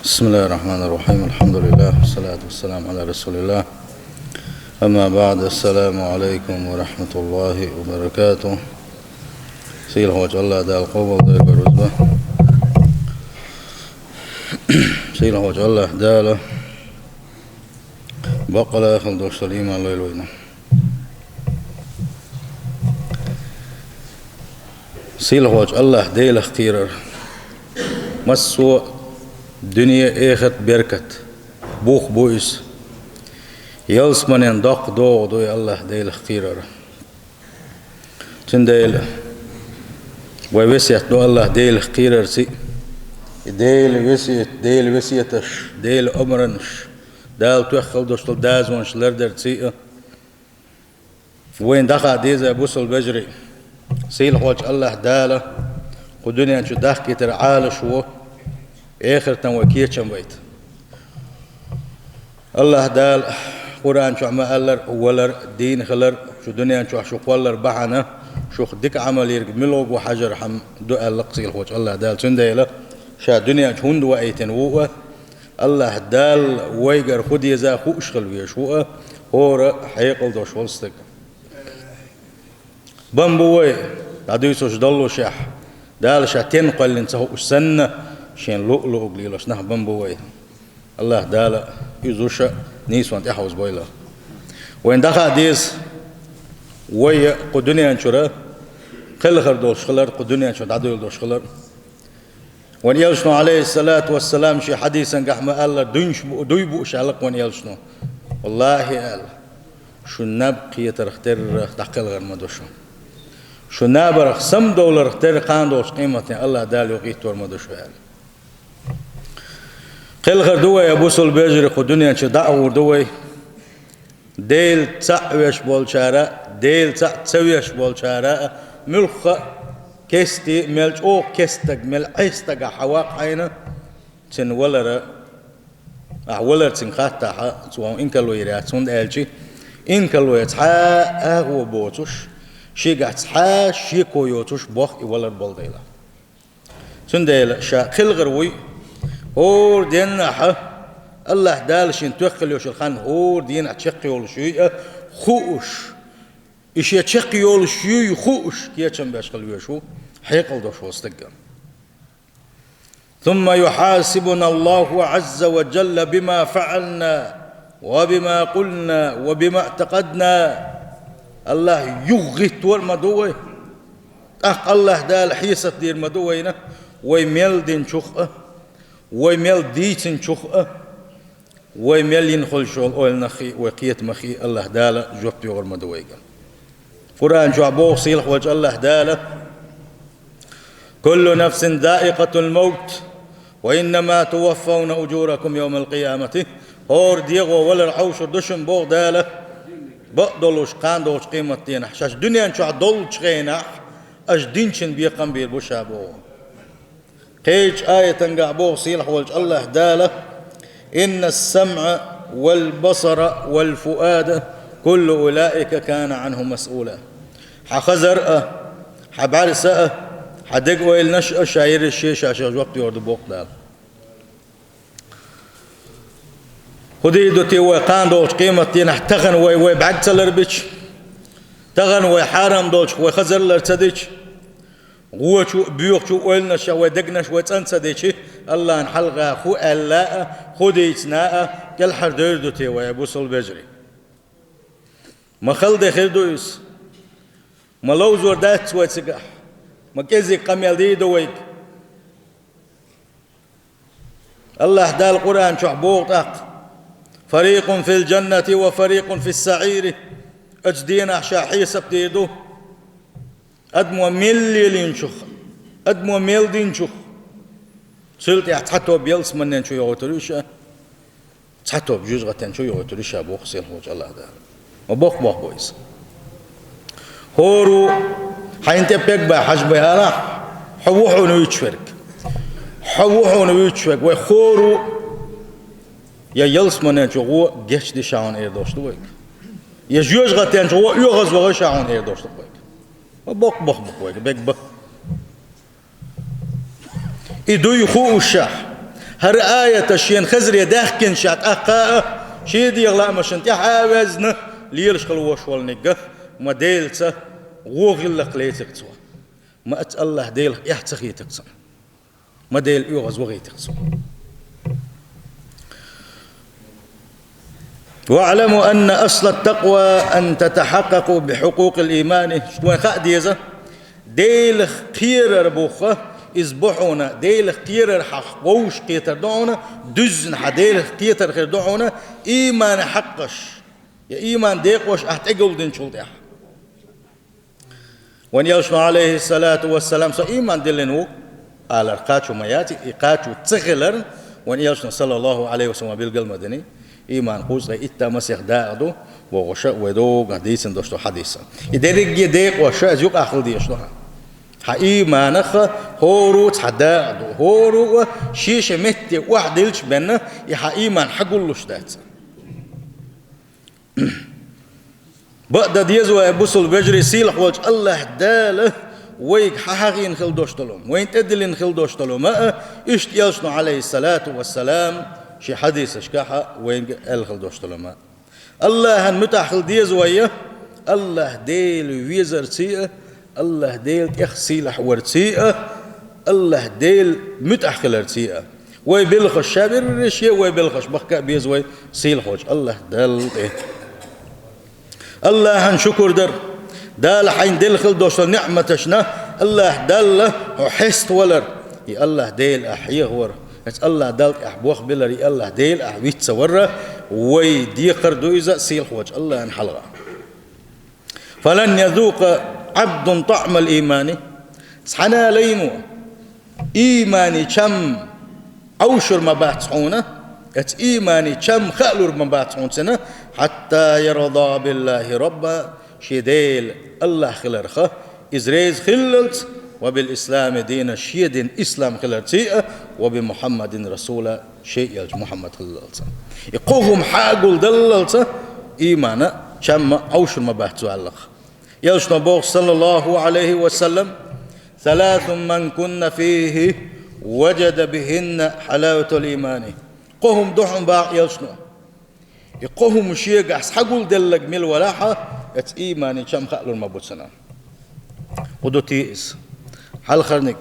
بسم الله الرحمن الرحيم. الحمد لله والصلاة والسلام على رسول الله. أما بعد، السلام عليكم ورحمة الله وبركاته. سيل هو الله دا القوة ضيق الرزبة سيل هو الله داله بقلا خلدوش سليم الله يلوينا. سيل هو الله ديل اختيرر مسو دنيا اخت بركت بوخ بويس يلس منين دق دو دو الله ديل اختيرر تنديل ويسيت دو الله ديل اختيرر سي ديل وسيتش ديل أمرنش دال توخل دوشتل دازونش لردر سي وين دخل ديزا بوصل بجري سيل خوش الله داله قدنيا شو دخل ترعال شو آخر تنوكيتشم بيت الله دال قرآن شو عما ألر ولر دين خلر شو دنيا شو قولر بحنا شو خدك عمل يرق ملوك وحجر حم دو اللقصي خوش الله دال سنديله شا دنيا هند وأيتن ووه الله دال ويجر خد يزا خوش خلوية شوه هور حيقل دوش ولستك بمبوي عدويسوش دلو شح دال شا تنقل لنسهو سنة شين لؤلؤ قليلوش نه بمبوي الله دال يزوش نيسوان تحوز بويلا وين دخل ديز وي قدنيا انشرا خلخر دوش خلر قدنيا انشرا عدويل دوش خلر وان يلشنو عليه الصلاة والسلام شي حديثا قحما الله دويبو شعلق وان يلشنو والله قال شو نبقي ترختر تقل غير مدوشو شو نابر سم دولار اختر قاندوش قيمتين الله دال يقيت ور مدوشو قال قل غير دوي يا بوصل بيجري قدنيا شي دعور دوي ديل تعويش بولشارة ديل تعويش بولشارة ملخ كستي ملج او كستك مل عيستك حواق عينه تن ولر ولر تن خاطا سو ان كلو يرات سون الجي ان كلو يتحا هو بوتوش شي قاعد تحا شي كويوتوش بوخ ولر بولديلا سنديل شا خلغروي اور دين الله دالشين توخل يوش الخان اور دين اتشقي ولا شيء خوش إيش يتشقي يول شيء خوش كيتشم بيشقل ويشو حيقل دوش وستقم ثم يحاسبنا الله عز وجل بما فعلنا وبما قلنا وبما اعتقدنا الله يغت والمدوي الله دال حيسة دير مدوينا ويميل دين شخه ويميل ديتن شخه ويميل ينخل شغل أول نخي وقيت مخي الله دال جوبت يغر مدويقا قرآن شو عبوه صيلح وجه الله داله كل نفس ذائقة الموت وإنما توفون أجوركم يوم القيامة هور ديغو ولا العوش دشن بوغ داله بقدلوش قاندوش قيمة دينح شاش دنيا شو عدول شغينح أش دينشن بيقم بيربوشا بوغ قيج آية تنقع بوغ صيلح وجه الله داله إن السمع والبصر والفؤاد كل أولئك كان عنه مسؤولا حخزر حبعرسة حدق ويل نشأ شاير الشيشة عشان وقت يورد بوق دال خدي دوتي وقان دوش قيمة تين تغن وي بعد سلربش تغن وي حرام دوش وي خزر لرتدش غوشو بيوخشو ويل نشأ ودقنش وتنسدش الله نحلقه خو ألا خدي تناء كل حردير دوتي وي بوصل بجري ما خلد خير دويس ما لو زور دات ويتسقح ما كيزي قميل دي دويك الله دال القرآن شعبوغ طاق فريق في الجنة وفريق في السعير أجدين أحشا حيسب ديدو أدمو ميل لينشخ أدمو ميل دينشخ سلطي أتحطو بيلس منين شو يغوتريشا تحطو بجوزغتين شو يغوتريشا بوخ سيل هوج الله دال وبوخ بويس هورو حينت بيك با حجبي أنا حوحو نويتشفرك حوحو نويتشفرك وخورو يا يلس منين شو جيش دي شاون إير دوش دويك يا جوج غتين شو يغز وغا شاون إير دوش دويك وبوخ بويك بيك با إدو يخو الشاح هر آية تشين خزري داخكن شات أقا شيد يغلا مشنت يحاوزنا ليلش خلوش والنقة ما ديلتا وغل قليتك توا ما أت الله ديل يحتخي تقصن ما ديل يغز وغي تقصن. واعلموا أن أصل التقوى أن تتحققوا بحقوق الإيمان. شوين خاديزة ديل خير ربوخة إزبحونا ديل خير حقوش قيتر دعونا دزن حديل قيتر خير دعونا إيمان حقش يا إيمان ديقوش أحتقل دين شلطيح وان يلشنا عليه الصلاة والسلام سو إيمان دلنو على القاتشو مياتي إقاتشو تغلر وان يلشنا صلى الله عليه وسلم بالقل مدني إيمان قوس غي إتا مسيح داعدو وغشاء ودوغ حديثا دوشتو حديثا يدرق يديق وشاء زيوك أخل ديشتوها ها إيمانخ هورو تحداعدو هورو شيش متي واحد يلش بنا يها إيمان حقول لشتات بعد ديزو بوصل بجري سيلح وجه الله داله ويك حقين خل دوشتلهم وين تدلين خل دوشتلهم ما إشت يلشنا عليه الصلاة والسلام شي حديث اشكاحة وين الخل دوشتلهم الله هنمتح خل ديزو الله ديل ويزر تيئة الله ديل إخ سيلح ورتيئة الله ديل متح خل رتيئة وي بلخش شابر رشيه وي بلخش بخكا بيزوي سيلح وجه الله دل الله هنشكر در دال حين دلخل دوشتل نعمتشنا الله دل وحست ولر يا الله ديل أحيه ور الله دل أحبوخ بلر يا الله ديل أحبيت سورة ويدي قردو إذا سيل وجه الله انحلغه فلن يذوق عبد طعم الإيمان سحنا لينو إيماني كم أوشر ما باتحونه ات إيماني كم خالور ما باتحون سنة حتى يرضى بالله ربا شيديل الله خلرخه إزريز خللت وبالإسلام دين شيد إسلام خلرتي وبمحمد رسول شيء يلج محمد خللت يقوهم حاقل دللت إيمانا كم أوشر ما باتحو علق يلج نبوغ صلى الله عليه وسلم ثلاث من كن فيه وجد بهن حلاوة الإيمان قوهم دحهم باق يلشنو يقوهم شيء قاس حقول دلق مل ولاحة ات إيماني كم خالو المبوت سنة قدوتيس حل خرنك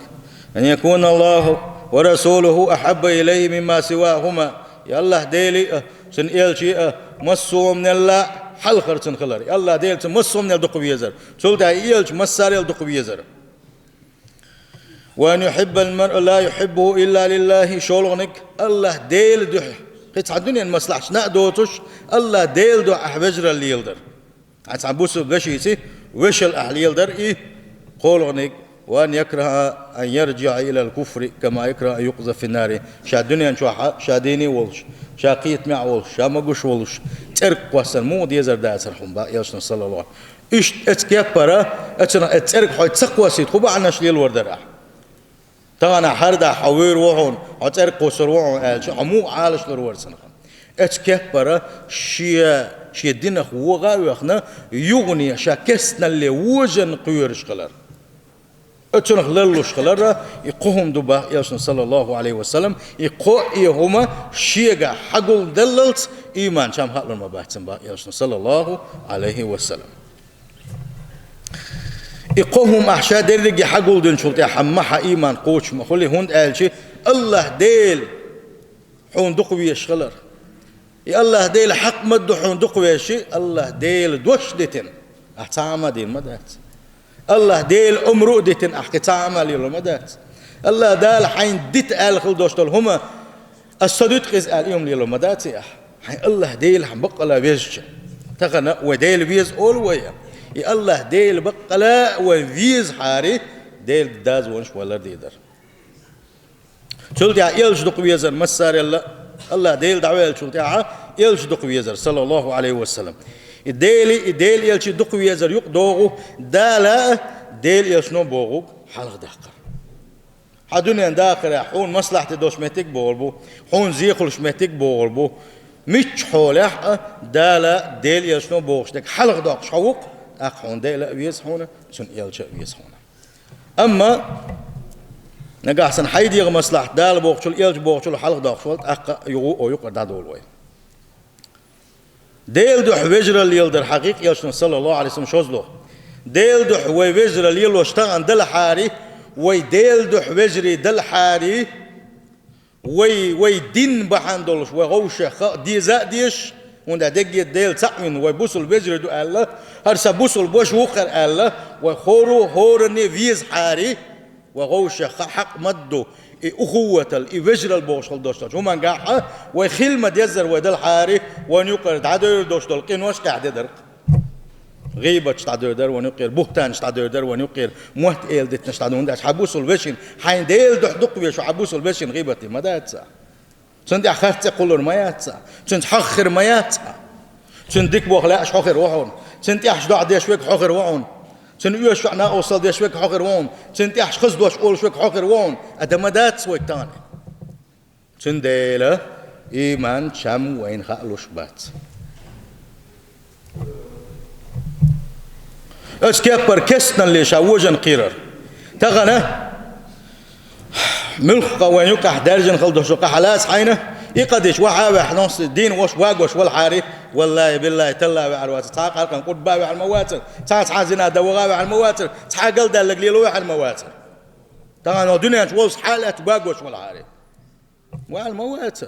أن يكون الله ورسوله أحب إليه مما سواهما يا الله ديلي سن إيل شيء مسو من الله حل خرتن خلر يا الله ديل مسو من الدقو بيزر سلطة إيل مسار الدقو بيزر وأن يحب المرء لا يحبه إلا لله شولغنك الله ديل دح قيت الدنيا المصلحة نأدوتش الله ديل دو أحبجر اللي يلدر عتعبوس بشيتي وش الأهل يلدر إيه قولغنك وأن يكره أن يرجع إلى الكفر كما يكره أن يقذف في النار شا الدنيا نشوحها شا ديني ولش شا قيت مع ولش شا مقوش ولش ترك واسن مو ديزر دا سرحهم با يلشن صلى الله إيش اتكبر اترك حوي تسقوا سيد خبا عنا شليل وردراح طبعا حردا حوير وعون عتر قصر وعون قال عمو عالش لرورسن اتكبر شيا دين هو غاوخنا يغني شاكسنا اللي وجن قيرش خلر اتنخ للوش خلر يقوم دبا يلشن صلى الله عليه وسلم يقو يهما شيغا حقل دللت ايمان شام حقل ما باتن با يلشن صلى الله عليه وسلم يقوهم أحشاء درجة حقول دين شلتي حمها إيمان قوش مخلي هند قالشي الله ديل حون دقوي يشغلر يا الله ديل حق مد حون دقوي شيء الله ديل دوش ديتن أحتعم دين مدات الله ديل أمرو ديتن أحتعم ليلو مدات الله دال حين ديت آل خل دوشتل هما الصديق قز آل يوم ليلو مدات يا حين الله ديل حن بقلا بيزج تغنى وديل بيز أول ويا يا الله ديل بقلا وفيز حاري ديل داز ونش ولا ديدر شلت يا يلش دق ويزر مسار الله ديل دعوة شلت يا يلش دق ويزر صلى الله عليه وسلم الديل يلش دق ويزر يقدوغو دالا ديل يلشنو بوغو حلق دقر حدوني داخل حون مصلحة دوش متك بولبو حون زيخلش متك بولبو مش حولح دالا ديل يلشنو بوغش دك حلق دق شوق أخون ديلا ويز هنا سن يلش ويز هنا أما نجاحسن حيدي مصلحة دال بوقشل إلج بوقشل حلق داخشول أق يغو أو يقر دادول وين ديل دح وجر الليل در حقيق يلشن صلى الله عليه وسلم شوزلو ديل دح وجر الليل واشتغل دل حاري وي ديل دح وجري دل حاري وي دين بحندولش وغوشة دي زاديش وندا دقي ديل تأمين وبوصل وجر دو الله هرسا بوصل بوش وقر الله وخورو هورني فيز حاري وغوشة حق مدو أخوة الوجر البوشل دوشتل شو من قاعد وخلمة يزر ودل حاري ونيقر تعدر دوشتل قنوش قاعد درق غيبة تعدر در ونيقر بهتان تعدر در ونيقر موت إيل دت نشتعدون داش حبوس الوجين حين ديل دق بيشو حبوس الوجين غيبتي ما داتسا سنت أخرت قولر ما ياتسا سنت حخر ما ياتسا سنت ديك بوخلاش حخر وحون سنت أحش دع ديش ويك حخر وحون سن يوش فعنا أوصل ديش ويك حقر وون سن تيحش خز دوش أول شويك حقر وون أدمدات سويك تاني سن ديلا إيمان شام وين خالوش بات أسكيبر كسنا اللي شاوجن قيرر تغنى ملخ وين يقح درجن خل دوش قحلاس حينه يقدش وحاوح نص الدين وش واقوش والحاري والله بالله تلا وعروات تاق كان قد باوي على المواتر تاع زنا دوغاوي على المواتر تاع قلد اللي على المواتر طبعا الدنيا تولص حالة باقوش والحاري وعلى المواتر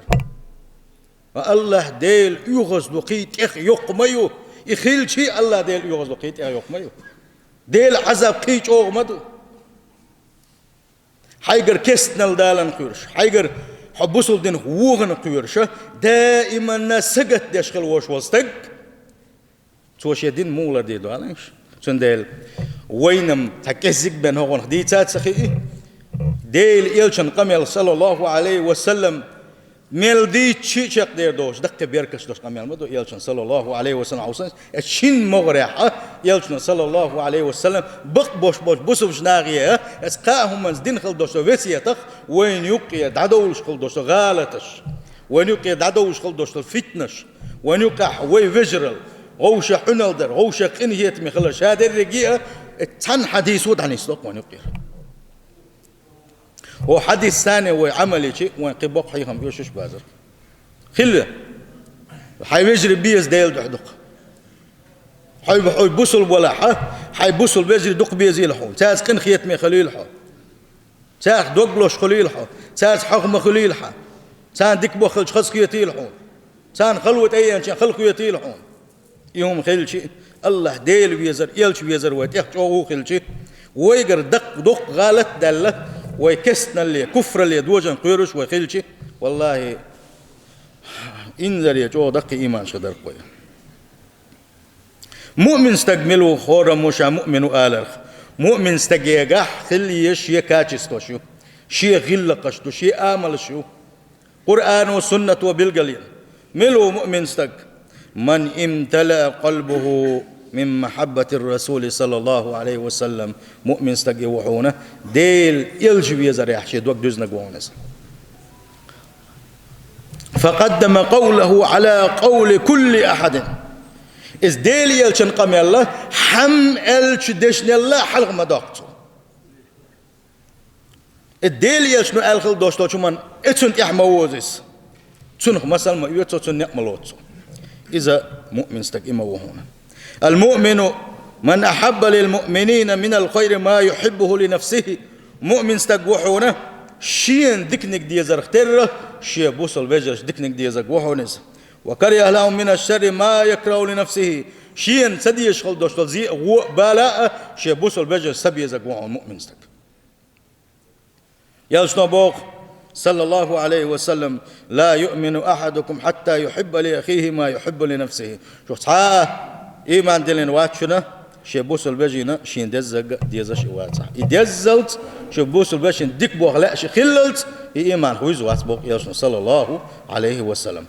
الله ديل يغز لقيت اخ يقميو يخيل شيء الله ديل يغز لقيت اخ يقميو ديل عذاب قيت اوغمدو حيقر كستنا الدالن قيرش حيقر حبوسل دين ووغن قيرش دائما سقط دشخل وش وستق توش يدين مولر دي دوالنش سندل وينم تكزك بين هون خديتات سخي ديل إلشن قميل صلى الله عليه وسلم ميل دي تشيشق دير دوش دقة بيركش دوش قميل مدو إلشن صلى الله عليه وسلم عوسان الشين مغرحة إلشن صلى الله عليه وسلم بق بوش بوسوش ناغية اسقاهم من دين خل دوش وسيتخ وين يقي دعدوش خل دوش غالتش وين يقي دعدوش خل دوش الفتنش وين يقع وي فيجرال غوش حنلدر غوش قنيت مخلش هذا الرجية تن حديث ودعني سلوك وين يقير هو حديث ثاني وعملي شيء وين قبق حيهم يوشش بازر خله حيجري بيز ديل دحدق حي بوصل ولا حي بوصل بيجري دق بيزي الحون تاز قن خيت مي خليل حو تاز دقلوش خليل حو تاز حكم خليل حو تاز ديك بخل خص خيتي الحون تاز خلوت ايان خلق خيتي الحون يوم خيل شيء الله ديل بيزر يلش بيزر ويتيخ خيل شيء ويقر دق غالت دله ويكسنا اللي كفر اللي دوجن قيرش وخيلشي والله إنذر يجو دق إيمان شدر قوي مؤمن استقملوا خورا مشا مؤمن آلر مؤمن استقيقح خلي يش يكاتشستو شو شي غلقشتو شي آمل شو قرآن وسنة وبالقليل ملو مؤمن استق من امتلأ قلبه من محبة الرسول صلى الله عليه وسلم مؤمن استقي وحونه ديل يلجب يزر يحشي دوك دوزنا قوانس فقدم قوله على قول كل أحد إذ ديل يلشن قم الله حم ألش دشن الله حلق مداقته الديل يلشن ألخل دوشتو شمان اتسن إحموزيس تسنخ مثلا ما يوتو تسن نعملوتو إذا مؤمن استقي وحونه المؤمن من أحب للمؤمنين من الخير ما يحبه لنفسه مؤمن استقوحونه شين دكنك دي زرختر شي بوصل بيجرش دكنك دي زقوحونس وكره لهم من الشر ما يكره لنفسه شين سدي يشغل دوشتل زي بالاء شي بوصل بيجرش سبي زقوحون مؤمن استق يلشنا بوق صلى الله عليه وسلم لا يؤمن أحدكم حتى يحب لأخيه ما يحب لنفسه شوف إيمان دلين واتشنا شبوس البجينا شين دزق ديزش واتح يدزلت شبوس البجين ديك بوخ لا خللت إيمان هو زوات بوق يشنا صلى الله عليه وسلم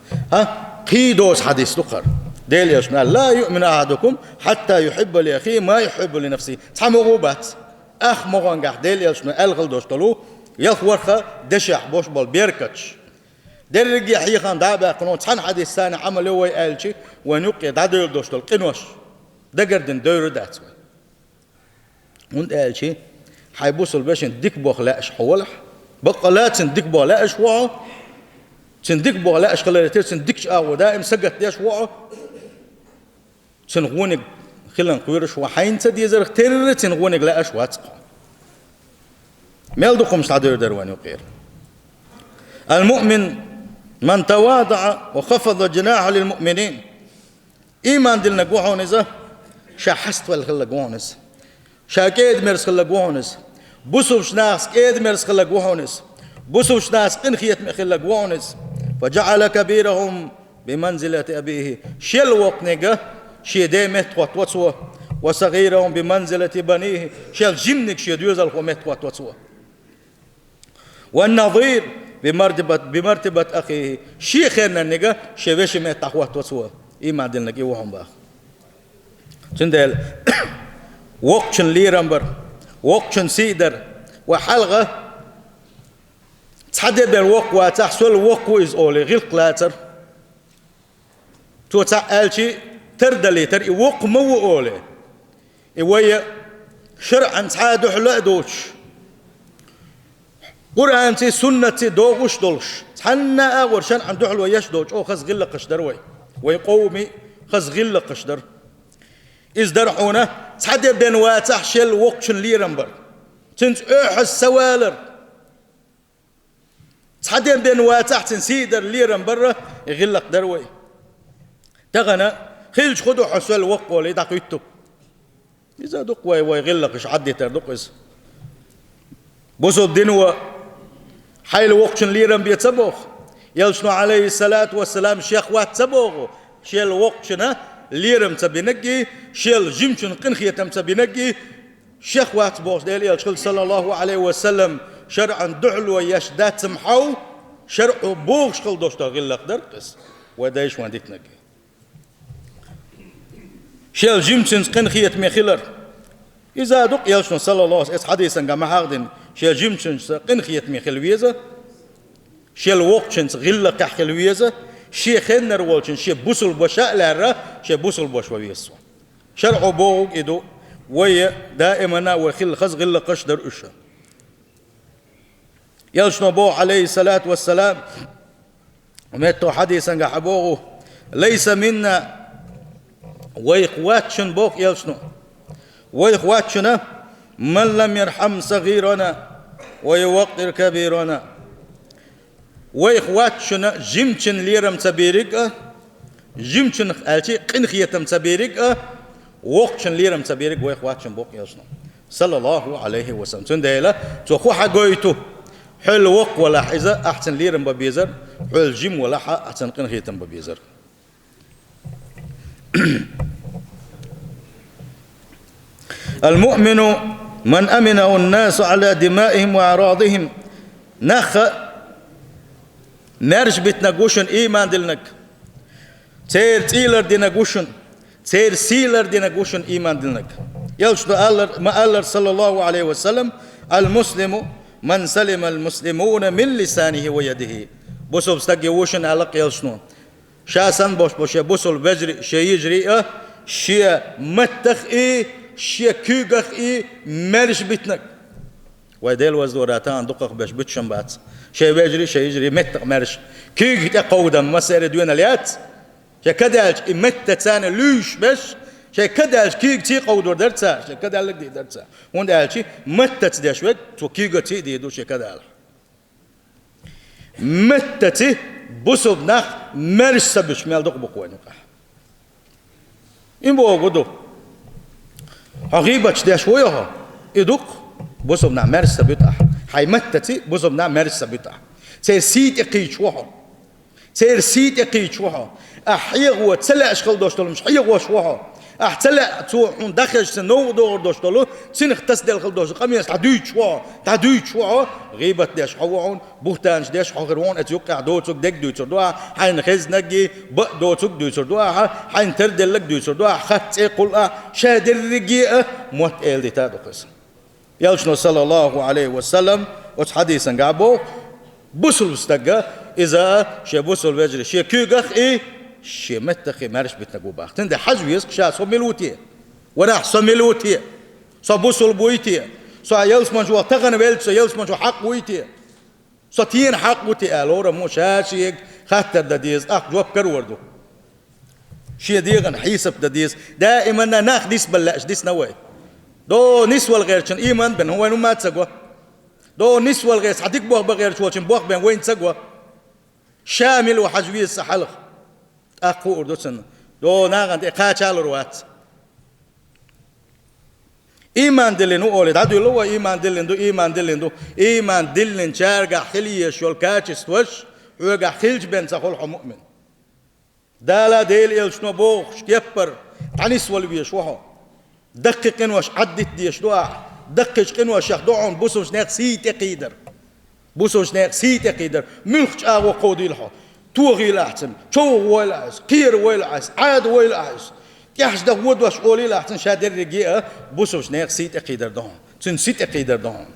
قيدوس حديث لقر ديل يشنا لا يؤمن أحدكم حتى يحب لأخيه ما يحب لنفسه تحمغوبات أخ مغنقح ديل يشنا ألغل دوشتلو يخورخ دشح بوش بول بيركتش درجي حيخان دابا قنون تحن حديث ثاني عمل هو يقالشي ونقي دادر دوشتل قنوش دقردن دور داتس وند قالشي حيبوصل باش ديك بوخ لاش حولح بقى لا تندك بولا أشوعه تندك بولا أشغلتي تندكش ودائم سقط دي أشوعه تنغونك خلنا نقول شو حين تدي زر تر تنغونك لا أشوات ما يلدقهم صادر دروان يقير المؤمن من تواضع وخفض جناحه للمؤمنين إيمان دلنا قوانزة شحست والخلا قوانز شاكيد مرس خلا قوانز بوسوش ناس كيد مرس خلا قوانز بوسوش ناس قنخيت مخلا قوانز فجعل كبيرهم بمنزلة أبيه شل وقنقة شي ديمت وطوطوا وصغيرهم بمنزلة بنيه شل جمنك شي ديوزل ومت وطوطوا والنظير بمرتبة أخيه شي خيرنا النجا شي ويش مت وطوطوا إيمان دلنا كي وهم باخ تندل وقتن ليرمبر وقتن سيدر وحلقة تحدد بالوق وتحصل وق إز أولي غير قلاتر تو تعالشي تردلي تر وق مو أولي إويا شرعا تعادح لا دوش قرآن تي سنة تي دوغش دولش تحنا أغور شان عن دحل وياش دوش أو خز غلة قشدر ويقومي خز غلة قشدر إز درحونا تحدد بين واتح شل وقشن ليرمبر تنت أحس سوالر تحدين بين واتحت سيدر ليرن برا يغلق دروي تغنى خيلش خدو حسول وق ولا يدق يتو إذا دق ويغلقش عدي تردق إز بوسو الدنوة حيل وقشن ليرن بيتسبوخ يلشنو عليه الصلاة والسلام شيخ وات سبوغو شيل وقشنا ليرن تبينجي شيل جمشن قنخية تبينجي شيخ وات بوش ديل يلشخل صلى الله عليه وسلم شرعا دعلو يشدات سمحو شرع بوغش خل دوشتا غلق درقس ودايش وانديت نجي شيل جيمسنس قنخية ميخيلر إذا دق يلشنو صلى الله عليه وسلم حديثا كما هاردن شيل جيمسنس قنخية ميخيلويزة شيل وقشنس غلق حخيلويزة شي خنر والشن شي بوسل بوشاء لارا شي بوسل بوش ويسو شرع بوغ إدو ويا دائما وخل خز غلق قشدر أشا يلشنو بو عليه الصلاة والسلام ومتو حديثا حبوغو ليس منا ويخواتشن بوك يلشنو ويخواتشنا من لم يرحم صغيرنا ويوقر كبيرنا ويخواتشنا جمشن ليرم تبيرك جمشن الشي قنخيتم تبيرك وقشن ليرم تبيرك ويخواتشن بوك يلشنو صلى الله عليه وسلم تنديلا تخو حقويتو حل وق ولا حزة أحسن ليرم ببيزر حل جيم ولا حق أحسن قنخيتم ببيزر المؤمن من أمنه الناس على دمائهم وأعراضهم نخ نرج بتنقوشن إيمان دلنك تير تيلر دينقوشن تير سيلر دينقوشن إيمان دلنك يلشد ما الله صلى الله عليه وسلم المسلم من سلم المسلمون من لسانه ويده بوسو بستقي وشن علق يلشنو شاسن بوش بوسو البجري شي يجري شي متخ شي كوغخ مرش بتنك ويديل وزوراتان دقق باش بتشن بات شي بجري شي يجري متخ مرش كوغ تقودم مسير دوين اليات شي كدالج متتان لوش باش شي كدالج كوغ تي قودور درتسا شي كدالك دي درتسا وندالشي متت داشوت تو كوغ تي دي دو شي كدال متتي بوسو بنخ مرش سبش مال دق بقوين إن بو غدو حقيبة داشويها إدوك بوسو بنا مرش سبتح حي متتي بوسو بنا مرش سبتح سير سيت يقيش وحو سير سيت يقيش وحو أحيغ وتسلع أشغل دوشتلو مش حيغ وشوحو أحتلع توحون داخل سنو دور دوشتلو سنخ تسدل خل دوش قميص تعدوي شوا غيبة داش حوعون بوتانش داش حغرون أتوقع دوتك دك دوتر دوا حين خز نجي بق دوتك دوتر دوا حين تردل لك دوتر دوا خط يقول شادر رجيء موت إل دي تادقس يلشنو صلى الله عليه وسلم وحديثا قابو بوسل بستجا إذا شبوسل بجري شيء كيغخ شي متخي مارش بتنقو باخ تندي حجو يسق شا سوميلوتي ونح سوميلوتي صبوسل بويتي سو يلس منجو تغن ويلس يلس منجو حق ويتي صتين حق وتقالورا مشاشيك خاطر دديز جواب كروردو شي ديغن حيسب دديز دائما ناخ ديس بلاش ديس نوي دو نسوى الغيرشن ايمان بن هو ما تسقوا دو نسوى الغير حديك بوخ بغير شوشن بوخ بين وين تسقوا شامل وحجوي السحلخ اخو اردو سن دو ناغن قاچال روات إيمان دلين أولد عدو لو إيمان دلين إيمان دلين شارع خليه شول كاتش توش ويرجع خلج بين سخول مؤمن دالا ديل إلشنو بوخ كيبر عنيس والبيش وحو دقق وش عدت ديش دوا دقق وش يخدعون بوسوش ناق سيت قيدر بوسوش ناق سيت قيدر ملخش أغو قودي لحو توغي لحسن شو ويلعس قير ويلعس عاد ويلعس يحش ده ود وش قولي لحسن شادر رجيئة بوسوش ناق سيت قيدر دهون تن سيت قيدر دهون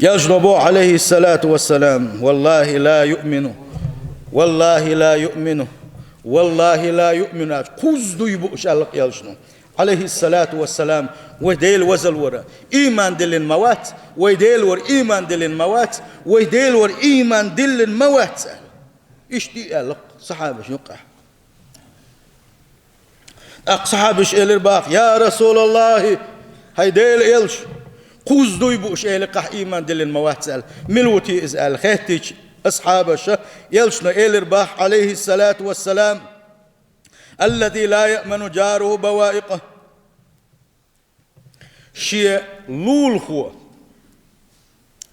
يجرب عليه الصلاة والسلام والله لا يؤمن والله لا يؤمن والله لا يؤمن قصدو يبقش الله يلشنو عليه الصلاة والسلام ويديل وزل ورا إيمان دل الموات ويديل ور إيمان دل الموات ويديل ور إيمان دل الموات إيش دي قال صحابش يقع صحابش إلى الباق يا رسول الله هيديل يلش قصدو يبقش لقح إيمان دل الموات سأل ملوتي إزال خيتيش أصحاب الشه يلشنا إلرباح عليه الصلاة والسلام الذي لا يأمن جاره بوائقه شيء لول هو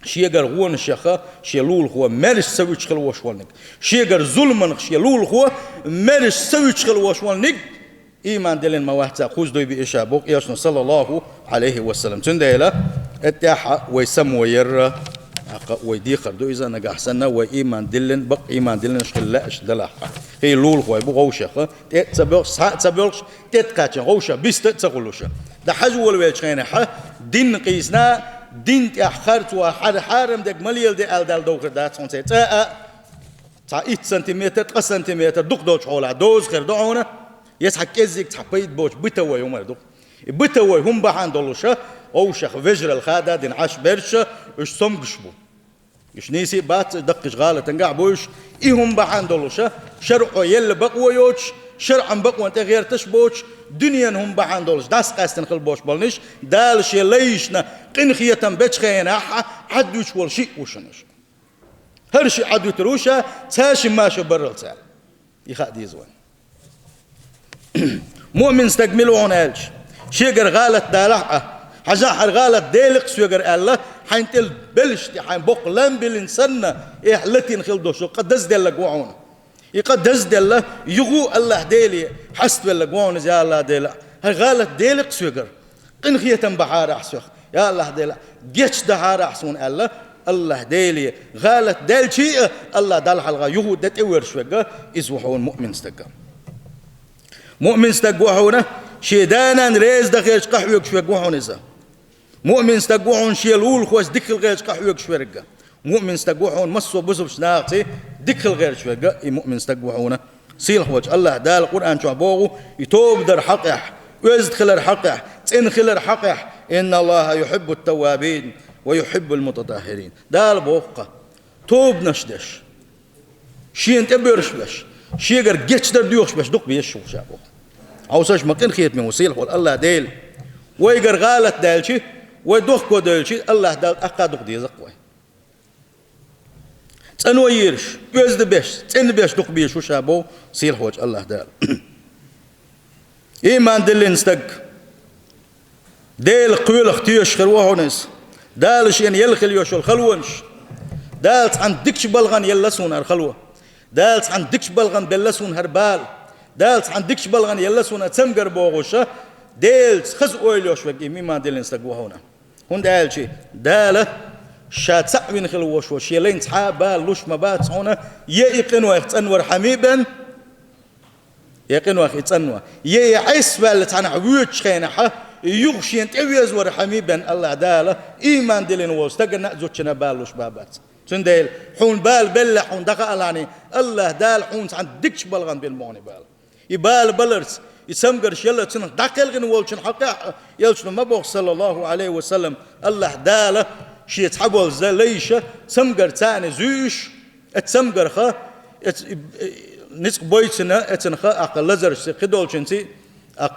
شيء جر هو نشخة شيء لول هو مرش سويش خل وشوالنك شيء جر ظلم شيء لول هو مرش سويش خل وشوالنك إيمان دل الموات قوز دوي بإشابوك يلشنا صلى الله عليه وسلم تنديلا اتاحة ويسم وير ويدي خردو إذا نجح سنة وإيمان دلن بق إيمان دلن شخلاش دلها هي لول هو يبغى غوشة تبلش تتقاتش غوشة بس تقولوش ده حجو الوجهين دين قيسنا دين تأخرت وحد حارم دك مليل دي ألدال دوخر ده تونسي تا 8 سنتيمتر 3 سنتيمتر دوك دوش حولا دوز خير دعونا يسحق كزيك تحبيت بوش بتوي يوم دوك بتوي هم بحان دولوشة أوشخ فجر الخادة دين عش برشة إيش سمقشبو إيش نيسي بات دقش غالة تنقع بوش إيهم بحان دولوشة شرعو يل بقوة يوش شرعا بقوة انت غير تشبوش دنيا هم بحان دولوش داس قاستن خل بوش بلنش دالش يليشنا قنخية بيتش خينا عدوش والشيء وشنش هرشي عدو تروشة تاشي ماشي برل تال يخاء ديزوان مؤمن استقملوا عنالش شيقر غالة دالحة حجاحر غالة ديلق سويقر الله حين تل بلشتي حين بوق لم بالإنسان إيه التي نخلدو شو قدس ديلك وعونا يقدس ديلا يغو الله ديلي حسب لك وعونا يا الله ديلا غالة ديلق سويقر قنخية بحار أحسوخ يا الله ديلا جيتش دحار أحسون الله الله ديلي غالة ديل شيء الله دال حلقة يغو دتور شويقر إزوحون مؤمن استقام مؤمن استقوحونا شيدانا ريز دخيش قحوك شويقوحون إذا مؤمن استقوحون شيلول خوش ديك الغير قحوك شويرقا مؤمن استقوحون مصو بزبش ناقتي ديك الغير شويقا مؤمن استقوحونا سيل خوش الله دال القرآن شعبوغو يتوب در حقح ويزدخل الحقح تنخل الحقح إن الله يحب التوابين ويحب المتطهرين دال بوقة توب نشدش شي انت بيرشبش شي غير جيتش در ديوخش باش دوق بيشو شابوغ عاوزاش مكان خيط من وسيل حول الله ديل ويقر غالت دالشي ويدوخكو دالشي الله دال أقادوك دي زقوي تنو يرش يزد بيش تن بيش دوق بيشو شابو سيل حوج الله دال إيمان دلين استق ديل قيل اختيوش خلوهونس دالش ين يلخل يوشو الخلونش دالت عن دكش بلغن يلسون الخلوة دالت عن دكش بلغن بلسون هربال دالت عن دكش بلغن يلسون تمقر بوغوشة دالت خز اويلوش وقي ميمان دلين استقوهونا هون دالشي دالة شات سعوين خلوش وش يلين تحابال لوش مبات هنا يقنوا يتنور حميبا يقنوا يتنور يعيس بالتعن عويتش خينحة يغشي انت اويز ور حميبا الله دالة ايمان دلين وستقنا زوتشنا بالوش بابات تنديل حون بال بلا حون دقا لاني الله دال حون عن دكش بلغن بالموني بال يبال بلرس يسمقر شيلا تن دقل غن ولشن حقا يلشن ما بوخ صلى الله عليه وسلم الله داله شي تحبول زليشه سمقر تاني زوش اتسمقر خا نسق بويتنا اتنخا اقل لزر قدولشنتي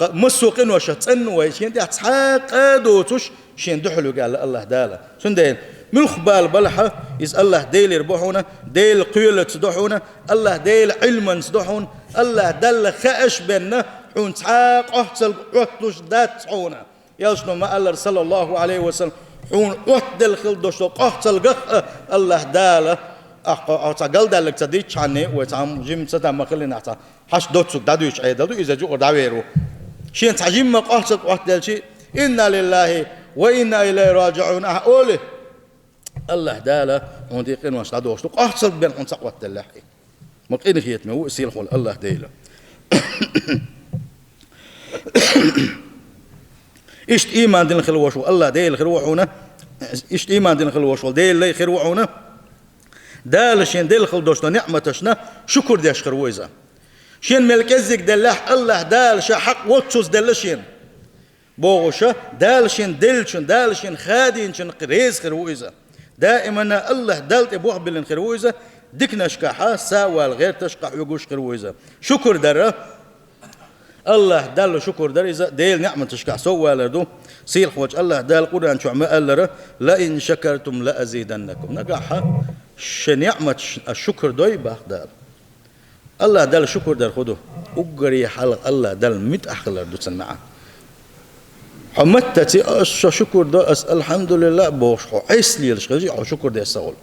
مسوقين وشتن ويشين دي اتحاق دوتش شين دحلو قال الله داله سندين من خبال بلحة إز الله ديل يربحونا ديل قيلة تدحونا الله ديل علما تدحون الله دل خاش بيننا حون تحاق أحسل أحتلش دات تحونا يلشنو ما الله صلى الله عليه وسلم حون أحدل خلدوش أحسل قخ الله داله أعتقل دالك تديش عني وتعم جيم ستام خلينا نعتا حش دوتسك دادوش عيدادو إذا جو داويرو شين تعجيم ما أحسل أحدل شيء إنا لله وإنا إليه راجعون أقوله الله داله عندي قين واش دادوش لو أحسل بين عن سقوة اللحي مقين خيت مو سيل خل الله داله إيش إيمان دين خلوشوا الله دايل خلوحونا إيش إيمان دين خلوشوا دايل لي خلوحونا دال شين ديل خلدوشنا نعمتشنا شكر ديش خرويزا شين ملكزك دلح الله دال شا حق وتشوز دلشين بوغشا دال شين دلشن دال شين خادين شين قريز خرويزا دائما الله دالت ابوح بالن خرويزا ديك نشكاحا ساوى الغير تشقح يقوش خرويزا شكر دره الله دال شكر در إذا ديل نعمة تشكع سوى لردو سيل خوج الله دال قرآن شو عم قال لئن شكرتم لأزيدنكم نجاحها نعمة الشكر دوي دال الله دال شكر در خدو أجري حلق الله دال مت أحلى لردو سمعه حمتتي شكر دو الحمد لله بوش عيسلي الشغل أو شكر ده سول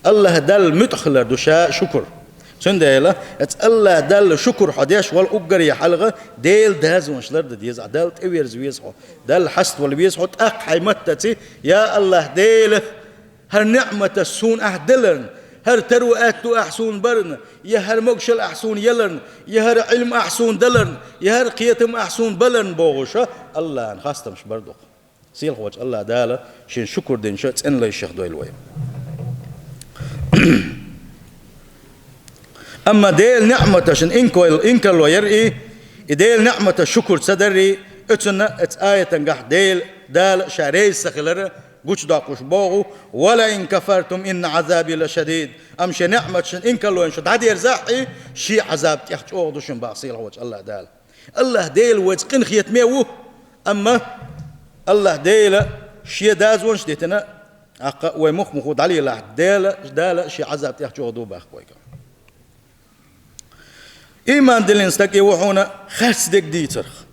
الله دال مت أحلى لردو شكر سنديلا الله دال شكر حديش والأجري حلقة ديل داز ونشلر ديز عدال تأويرز ويزحو دال حست والبيزحو تأق حيمتتي يا الله ديل هر نعمة السون أهدلن هر تروات أحسون برن يا هر مقشل أحسون يلن يا هر علم أحسون دلن يا هر قيتم أحسون بلن بوغشة الله نخاستمش بردق سيل خوج الله دال شين شكر دين شت إن لا يشخ دويل ويم أما ديل نعمة شن إنكل ويرئي ديل نعمة الشكر صدري اتنا آية تنجح ديل دال شعري سخلر قوش داقوش بوغو ولا إن كفرتم إن عذابي لشديد أمشي نعمة شن إنكل وينشد هذه يرزاحي شي عذاب تيحج أوغدو شن باصيل هوج الله دال الله ديل ويتقن خيت ميوه أما الله ديل شي داز ونش ديتنا ويمخ مخود علي الله دال شي عذاب تيحج أوغدو باخويك إيمان دلين ستاكي وحونا خاص ديك ديترخ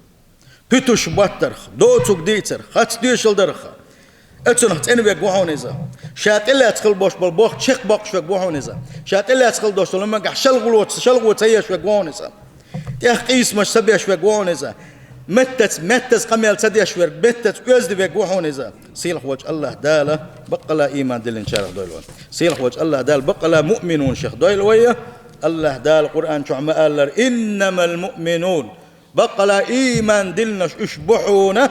بيتوش باترخ دوتوك ديتر خاص ديشل درخ اتسنخ تنبيك وحونيزا شات إلا تخل بوش بالبوخ تشيخ بوخ شوك وحونيزا شات إلا تخل دوش لما قح شلغوت هيا شوك وحونيزا تيخ قيس مش سبيا شوك وحونيزا متت قميل سديا شوك متت قيزد بيك وحونيزا سيل خوج الله دالا بقلا إيمان دلين شارخ دويلوان سيل خوج الله دال بقلا مؤمنون شيخ دويلوية الله دال القرآن شو عم قال إنما المؤمنون بقلا إيمان دلنش اشبحونا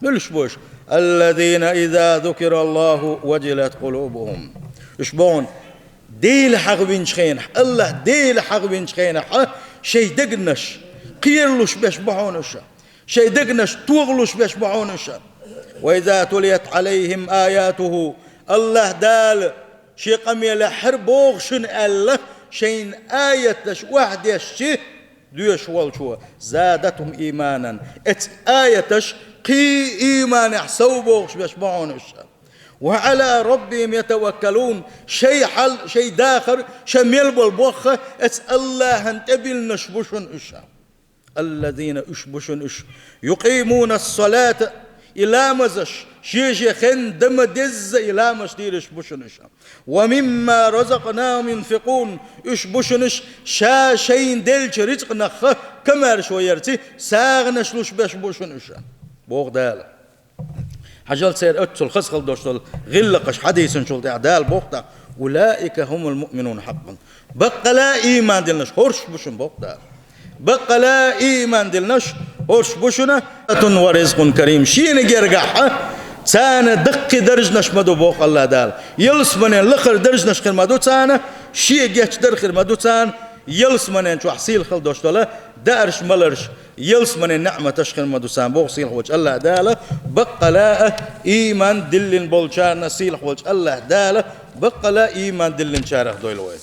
بالشبوش الذين إذا ذكر الله وجلت قلوبهم اشبعون ديل حق بين شخين الله ديل حق بين شخين شيء دقنش قيرلوش بيشبعونش شيء دقنش توغلوش بيشبعونش وإذا تليت عليهم آياته الله دال شيء قميل حربوغشن الله شين آيتش واحد يشي دوش والشوا زادتهم إيمانا ات آيتش قي إيمان حسوبوغش بيشبعونش وعلى ربهم يتوكلون شيء حل شيء داخر شميل بالبوخ ات الله انتبل نشبشن إشا الذين اشبشن إش يقيمون الصلاة إلى مزش شيء خن دم دز إلى مشدير إشبشنش ومما رزقناهم ينفقون إشبشنش شين دلش رزق نخ كمار شويرتي ساغنش لوش بشبشنش بوغ دال حجل سير أتسل خسخل دوشل غلقش حديث شل تعدال بوغ أولئك هم المؤمنون حقا بقى لا إيمان دلنش هرش بشن بوغ دال بقى لا إيمان دلنش هرش بشنا ورزق كريم شين جرجح تانا دق درج نشمدو بوق الله دال يلس من الأخر درج نشخر مدو تانا شيء جت درخر مدو تان يلس من شو حصيل خل دوشتلا دارش ملرش يلس من النعمة تشخن مدوسان بوصيل وجه الله داله بقلا إيمان دلن بولشان سيل وجه الله داله بقلا إيمان دلن شارخ دويلوي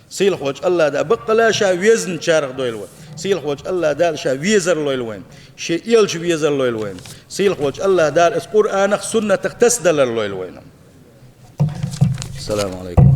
سيل وجه الله دا بقلا شا ويزن شارخ دويلوي سيل وجه الله دال شا ويزر لويلوين شي يلش ويزر لويلوين سيل وجه الله دال القرآن سنة تختص دلر لويلوين. السلام عليكم.